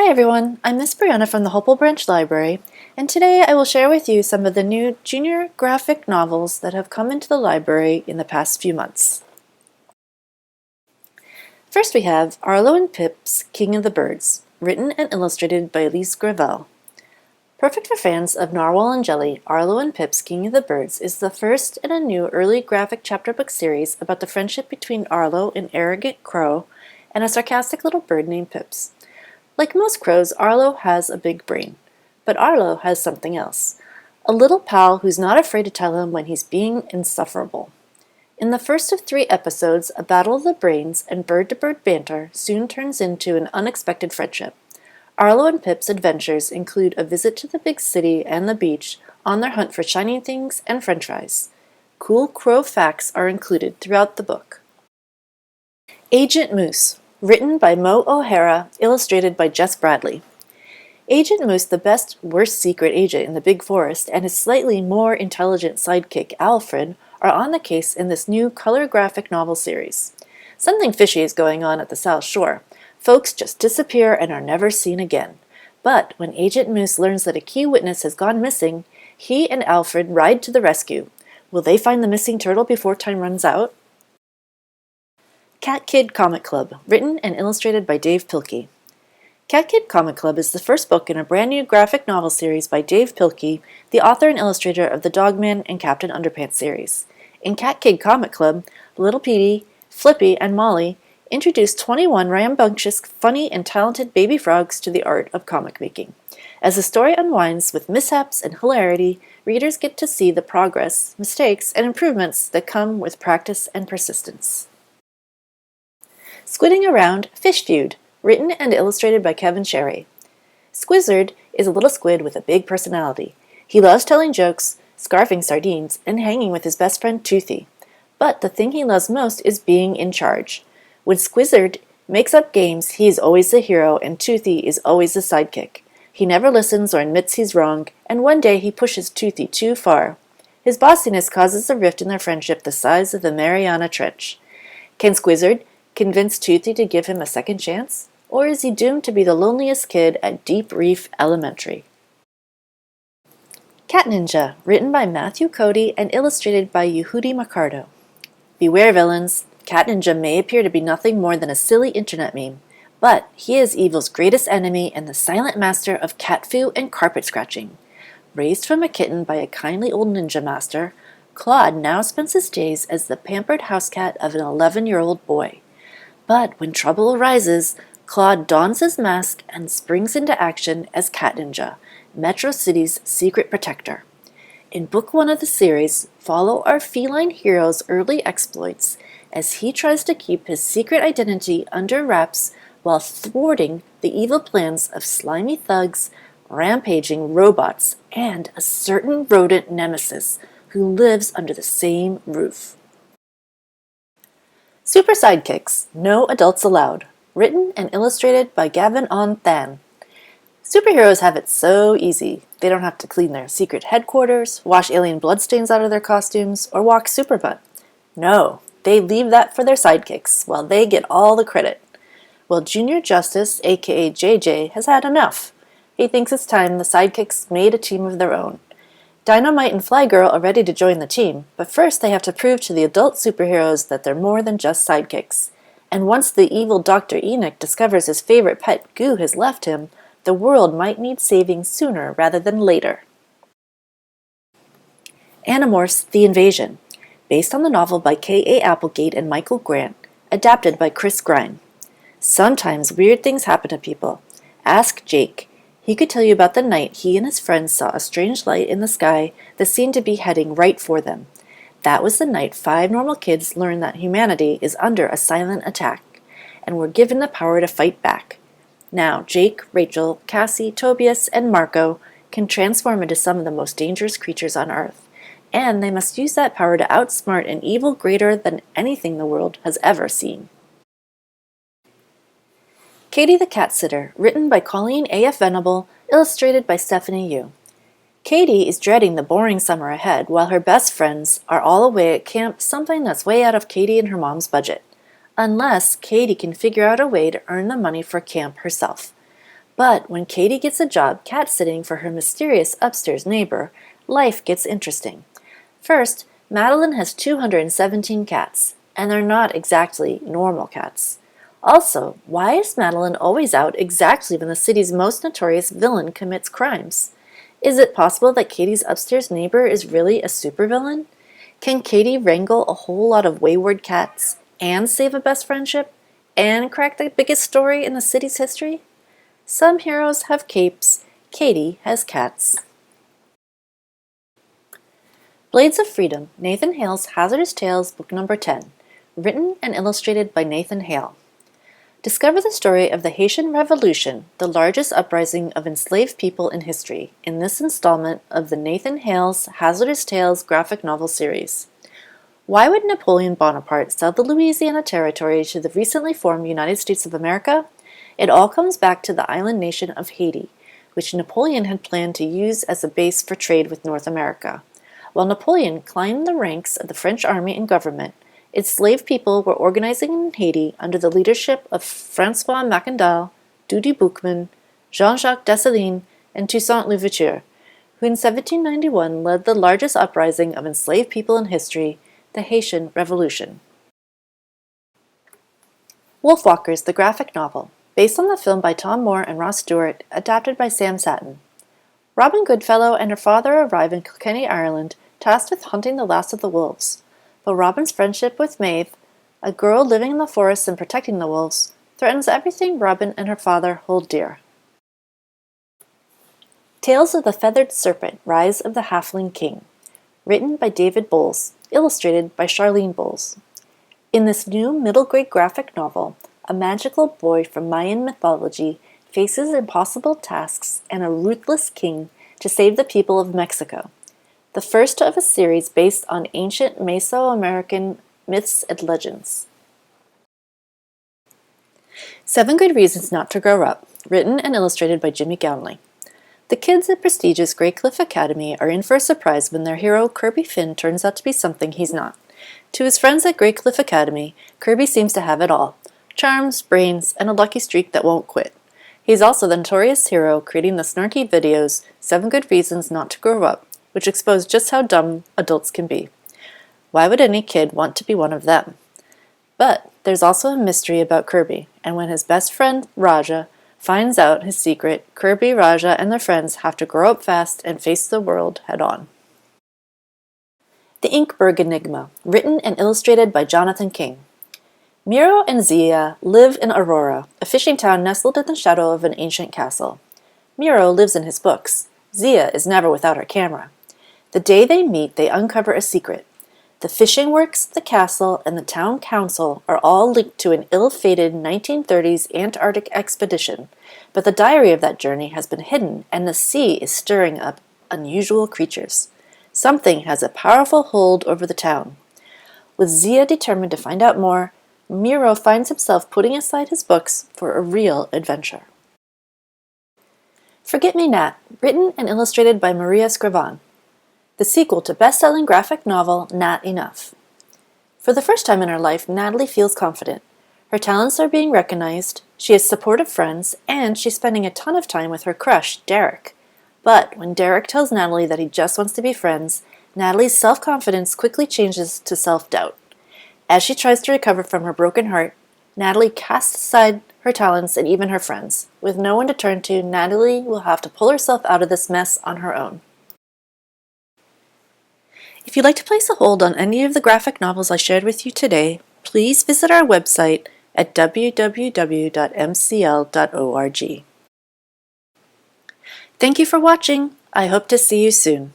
Hi everyone, I'm Miss Briana from the Hopewell Branch Library, and today I will share with you some of the new junior graphic novels that have come into the library in the past few months. First we have Arlo and Pip's King of the Birds, written and illustrated by Elise Gravel. Perfect for fans of Narwhal and Jelly, Arlo and Pip's King of the Birds is the first in a new early graphic chapter book series about the friendship between Arlo, an arrogant crow, and a sarcastic little bird named Pips. Like most crows, Arlo has a big brain, but Arlo has something else. A little pal who's not afraid to tell him when he's being insufferable. In the first of 3 episodes, a battle of the brains and bird-to-bird banter soon turns into an unexpected friendship. Arlo and Pip's adventures include a visit to the big city and the beach on their hunt for shiny things and french fries. Cool crow facts are included throughout the book. Agent Moose, written by Mo O'Hara, illustrated by Jess Bradley. Agent Moose, the best, worst secret agent in the Big Forest, and his slightly more intelligent sidekick, Alfred, are on the case in this new color graphic novel series. Something fishy is going on at the South Shore. Folks just disappear and are never seen again. But when Agent Moose learns that a key witness has gone missing, he and Alfred ride to the rescue. Will they find the missing turtle before time runs out? Cat Kid Comic Club, written and illustrated by Dave Pilkey. Cat Kid Comic Club is the first book in a brand new graphic novel series by Dave Pilkey, the author and illustrator of the Dogman and Captain Underpants series. In Cat Kid Comic Club, Little Petey, Flippy, and Molly introduce 21 rambunctious, funny, and talented baby frogs to the art of comic making. As the story unwinds with mishaps and hilarity, readers get to see the progress, mistakes, and improvements that come with practice and persistence. Squidding Around Fish Feud, written and illustrated by Kevin Sherry. Squizzard is a little squid with a big personality. He loves telling jokes, scarfing sardines, and hanging with his best friend Toothy. But the thing he loves most is being in charge. When Squizzard makes up games, he is always the hero and Toothy is always the sidekick. He never listens or admits he's wrong, and one day he pushes Toothy too far. His bossiness causes a rift in their friendship the size of the Mariana Trench. Can Squizzard convince Toothy to give him a second chance? Or is he doomed to be the loneliest kid at Deep Reef Elementary? Cat Ninja, written by Matthew Cody and illustrated by Yehudi Macardo. Beware villains, Cat Ninja may appear to be nothing more than a silly internet meme, but he is evil's greatest enemy and the silent master of cat foo and carpet scratching. Raised from a kitten by a kindly old ninja master, Claude now spends his days as the pampered house cat of an 11-year-old boy. But when trouble arises, Claude dons his mask and springs into action as Cat Ninja, Metro City's secret protector. In Book 1 of the series, follow our feline hero's early exploits as he tries to keep his secret identity under wraps while thwarting the evil plans of slimy thugs, rampaging robots, and a certain rodent nemesis who lives under the same roof. Super Sidekicks, No Adults Allowed, written and illustrated by Gavin On Than. Superheroes have it so easy. They don't have to clean their secret headquarters, wash alien bloodstains out of their costumes, or walk superbutt. No, they leave that for their sidekicks, while they get all the credit. Well, Junior Justice, aka JJ, has had enough. He thinks it's time the sidekicks made a team of their own. Dynamite and Flygirl are ready to join the team, but first they have to prove to the adult superheroes that they're more than just sidekicks. And once the evil Dr. Enoch discovers his favorite pet Goo has left him, the world might need saving sooner rather than later. Animorphs The Invasion, based on the novel by K.A. Applegate and Michael Grant, adapted by Chris Grine. Sometimes weird things happen to people. Ask Jake. He could tell you about the night he and his friends saw a strange light in the sky that seemed to be heading right for them. That was the night 5 normal kids learned that humanity is under a silent attack, and were given the power to fight back. Now Jake, Rachel, Cassie, Tobias, and Marco can transform into some of the most dangerous creatures on Earth, and they must use that power to outsmart an evil greater than anything the world has ever seen. Katie the Catsitter, written by Colleen A.F. Venable, illustrated by Stephanie Yu. Katie is dreading the boring summer ahead while her best friends are all away at camp, something that's way out of Katie and her mom's budget. Unless Katie can figure out a way to earn the money for camp herself. But when Katie gets a job cat-sitting for her mysterious upstairs neighbor, life gets interesting. First, Madeline has 217 cats, and they're not exactly normal cats. Also, why is Madeline always out exactly when the city's most notorious villain commits crimes? Is it possible that Katie's upstairs neighbor is really a supervillain? Can Katie wrangle a whole lot of wayward cats and save a best friendship and crack the biggest story in the city's history? Some heroes have capes, Katie has cats. Blades of Freedom, Nathan Hale's Hazardous Tales, Book Number 10, written and illustrated by Nathan Hale. Discover the story of the Haitian Revolution, the largest uprising of enslaved people in history, in this installment of the Nathan Hale's Hazardous Tales graphic novel series. Why would Napoleon Bonaparte sell the Louisiana Territory to the recently formed United States of America? It all comes back to the island nation of Haiti, which Napoleon had planned to use as a base for trade with North America. While Napoleon climbed the ranks of the French army and government, enslaved people were organizing in Haiti under the leadership of François Macandal, Dudy Boukman, Jean-Jacques Dessalines, and Toussaint Louverture, who in 1791 led the largest uprising of enslaved people in history, the Haitian Revolution. Wolfwalkers, the graphic novel, based on the film by Tom Moore and Ross Stewart, adapted by Sam Satin. Robin Goodfellow and her father arrive in Kilkenny, Ireland, tasked with hunting the last of the wolves. But Robin's friendship with Maeve, a girl living in the forest and protecting the wolves, threatens everything Robin and her father hold dear. Tales of the Feathered Serpent, Rise of the Halfling King, written by David Bowles, illustrated by Charlene Bowles. In this new middle-grade graphic novel, a magical boy from Mayan mythology faces impossible tasks and a ruthless king to save the people of Mexico, the first of a series based on ancient Mesoamerican myths and legends. 7 Good Reasons Not to Grow Up, written and illustrated by Jimmy Gownley. The kids at prestigious Great Cliff Academy are in for a surprise when their hero Kirby Finn turns out to be something he's not. To his friends at Great Cliff Academy, Kirby seems to have it all: charms, brains, and a lucky streak that won't quit. He's also the notorious hero creating the snarky videos 7 Good Reasons Not to Grow Up, which expose just how dumb adults can be. Why would any kid want to be one of them? But there's also a mystery about Kirby, and when his best friend Raja finds out his secret, Kirby, Raja, and their friends have to grow up fast and face the world head-on. The Inkberg Enigma, written and illustrated by Jonathan King. Miro and Zia live in Aurora, a fishing town nestled in the shadow of an ancient castle. Miro lives in his books. Zia is never without her camera. The day they meet, they uncover a secret. The fishing works, the castle, and the town council are all linked to an ill-fated 1930s Antarctic expedition, but the diary of that journey has been hidden, and the sea is stirring up unusual creatures. Something has a powerful hold over the town. With Zia determined to find out more, Miro finds himself putting aside his books for a real adventure. Forget Me Nat, written and illustrated by Maria Scrivan. The sequel to best-selling graphic novel Nat Enough. For the first time in her life, Natalie feels confident. Her talents are being recognized, she has supportive friends, and she's spending a ton of time with her crush, Derek. But when Derek tells Natalie that he just wants to be friends, Natalie's self-confidence quickly changes to self-doubt. As she tries to recover from her broken heart, Natalie casts aside her talents and even her friends. With no one to turn to, Natalie will have to pull herself out of this mess on her own. If you'd like to place a hold on any of the graphic novels I shared with you today, please visit our website at www.mcl.org. Thank you for watching. I hope to see you soon.